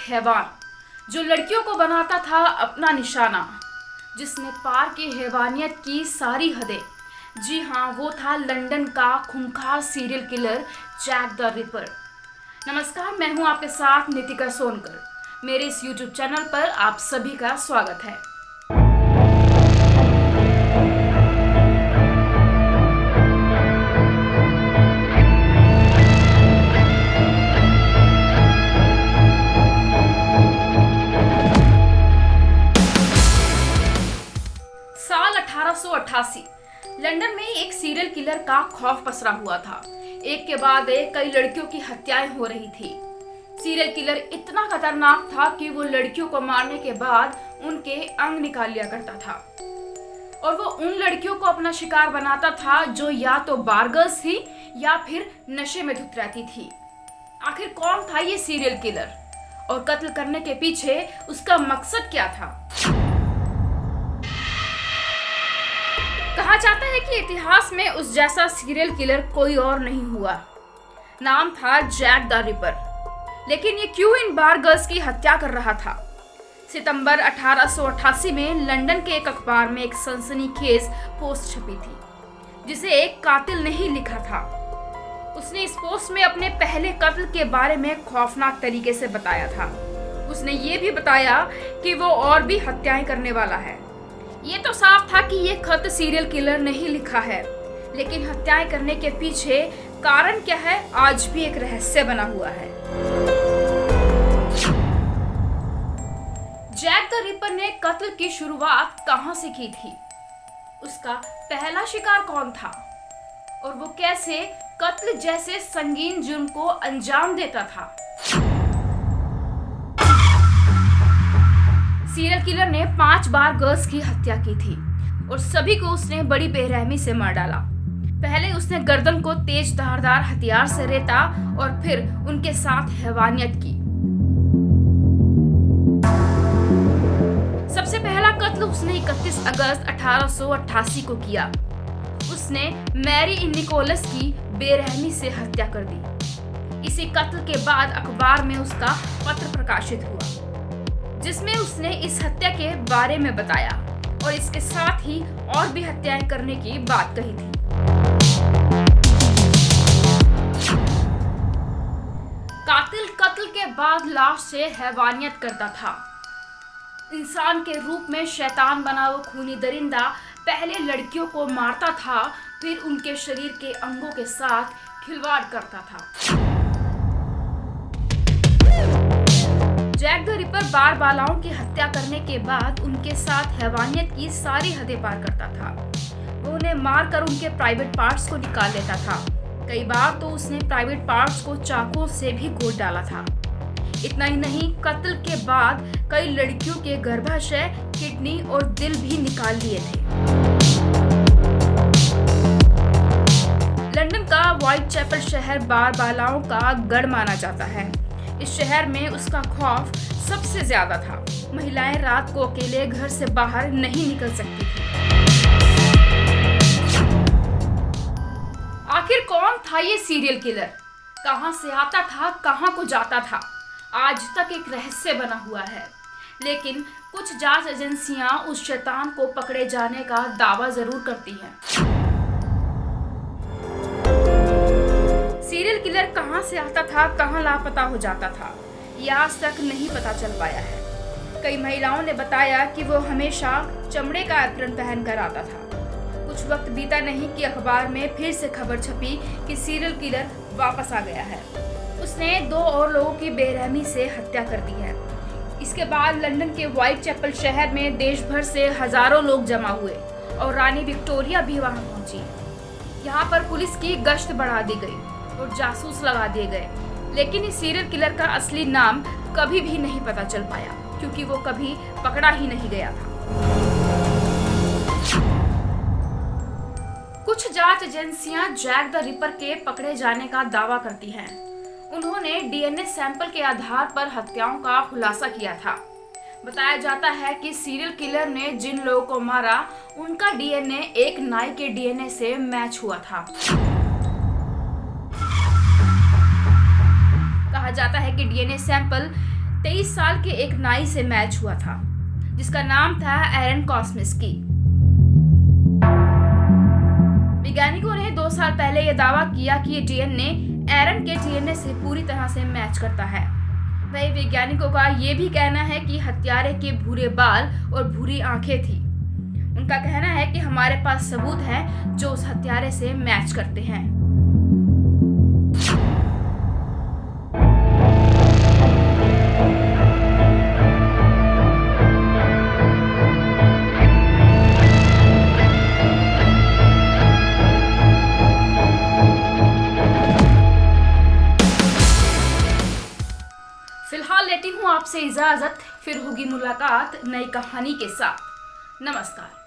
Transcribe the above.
हैवान जो लड़कियों को बनाता था अपना निशाना, जिसने पार की हैवानियत की सारी हदें। जी हाँ, वो था लंदन का खूंखार serial killer Jack the Ripper. नमस्कार, मैं हूँ आपके साथ नितिका सोनकर। मेरे इस YouTube चैनल पर आप सभी का स्वागत है। साल 1888 लंदन में एक सीरियल किलर का खौफ पसरा हुआ था। एक के बाद एक कई लड़कियों की हत्याएं हो रही थी। सीरियल किलर इतना खतरनाक था कि वो लड़कियों को मारने के बाद उनके अंग निकाल लिया करता था और वो उन लड़कियों को अपना शिकार बनाता था जो या तो बारगर्ल्स थी या फिर नशे में धुत रहती थी। आखिर कौन था ये सीरियल किलर और कत्ल करने के पीछे उसका मकसद क्या था? कहा जाता है कि इतिहास में उस जैसा सीरियल किलर कोई और नहीं हुआ। नाम था जैक द रिपर। लेकिन ये क्यों इन बार गर्ल्स की हत्या कर रहा था? सितंबर 1888 में लंदन के एक अखबार में एक सनसनीखेज पोस्ट छपी थी जिसे एक कातिल ने ही लिखा था। उसने इस पोस्ट में अपने पहले कत्ल के बारे में खौफनाक तरीके से बताया था। उसने ये भी बताया कि वो और भी हत्याएं करने वाला है। ये तो साफ था कि ये खत सीरियल किलर ने ही लिखा है, लेकिन हत्याएं करने के पीछे कारण क्या है आज भी एक रहस्य बना हुआ है। जैक द रिपर ने कत्ल की शुरुआत कहां से की थी? उसका पहला शिकार कौन था और वो कैसे कत्ल जैसे संगीन जुर्म को अंजाम देता था? सीरियल किलर ने 5 बार गर्ल्स की हत्या की थी और सभी को उसने बड़ी बेरहमी से मार डाला। पहले उसने गर्दन को तेज धारदार हथियार से रेता और फिर उनके साथ हैवानियत की। सबसे पहला कत्ल उसने 31 अगस्त 1888 को किया। उसने मैरी निकोलस की बेरहमी से हत्या कर दी। इसी कत्ल के बाद अखबार में उसका पत्र प्रकाशित हुआ जिसमें उसने इस हत्या के बारे में बताया और इसके साथ ही और भी हत्याएं करने की बात कही थी। कातिल कत्ल के बाद लाश से हैवानियत करता था। इंसान के रूप में शैतान बना वो खूनी दरिंदा पहले लड़कियों को मारता था, फिर उनके शरीर के अंगों के साथ खिलवाड़ करता था। जैक द रिपर बार बालाओं की हत्या करने के बाद उनके साथ हैवानियत की सारी हदें पार करता था। वो उन्हें मारकर उनके प्राइवेट पार्ट्स को निकाल लेता था। कई बार तो उसने प्राइवेट पार्ट्स को चाकुओं से भी गोद डाला था। इतना ही नहीं, कत्ल के बाद कई लड़कियों के गर्भाशय, किडनी और दिल भी निकाल लिए थे। लंदन का व्हाइट चैपल शहर बार बालाओं का गढ़ माना जाता है। इस शहर में उसका खौफ सबसे ज्यादा था। महिलाएं रात को अकेले घर से बाहर नहीं निकल सकती थी। आखिर कौन था ये सीरियल किलर? कहां से आता था, कहां को जाता था? आज तक एक रहस्य बना हुआ है। लेकिन कुछ जांच एजेंसियां उस शैतान को पकड़े जाने का दावा जरूर करती हैं। सीरियल किलर कहां से आता था, कहां लापता हो जाता था, ये आज तक नहीं पता चल पाया है। कई महिलाओं ने बताया कि वो हमेशा चमड़े का एप्रन पहनकर आता था। कुछ वक्त बीता नहीं कि अखबार में फिर से खबर छपी कि सीरियल किलर वापस आ गया है। उसने 2 और लोगों की बेरहमी से हत्या कर दी है। इसके बाद लंदन के व्हाइट चैपल शहर में देश भर से हजारों लोग जमा हुए और रानी विक्टोरिया भी वहां पहुंची। यहाँ पर पुलिस की गश्त बढ़ा दी गई और जासूस लगा दिए गए, लेकिन इस सीरियल किलर का असली नाम कभी भी नहीं पता चल पाया क्योंकि वो कभी पकड़ा ही नहीं गया था। कुछ जांच एजेंसियां जैक द रिपर के पकड़े जाने का दावा करती हैं। उन्होंने डीएनए सैंपल के आधार पर हत्याओं का खुलासा किया था। बताया जाता है कि सीरियल किलर ने जिन लोगों को मारा उनका डीएनए एक नाई के डीएनए से मैच हुआ था। कहा जाता है कि डीएनए सैंपल 23 साल के एक नाई से मैच हुआ था जिसका नाम था एरन कॉस्मिस्की। वैज्ञानिकों ने 2 साल पहले यह दावा किया कि ये डीएनए एरन के डीएनए से पूरी तरह से मैच करता है। वही वैज्ञानिकों का ये भी कहना है कि हत्यारे के भूरे बाल और भूरी आंखें थी। उनका कहना है कि हमारे पास सबूत हैं जो उस हत्यारे से मैच करते हैं। फिलहाल लेती हूँ आपसे इजाजत, फिर होगी मुलाकात नई कहानी के साथ। नमस्कार।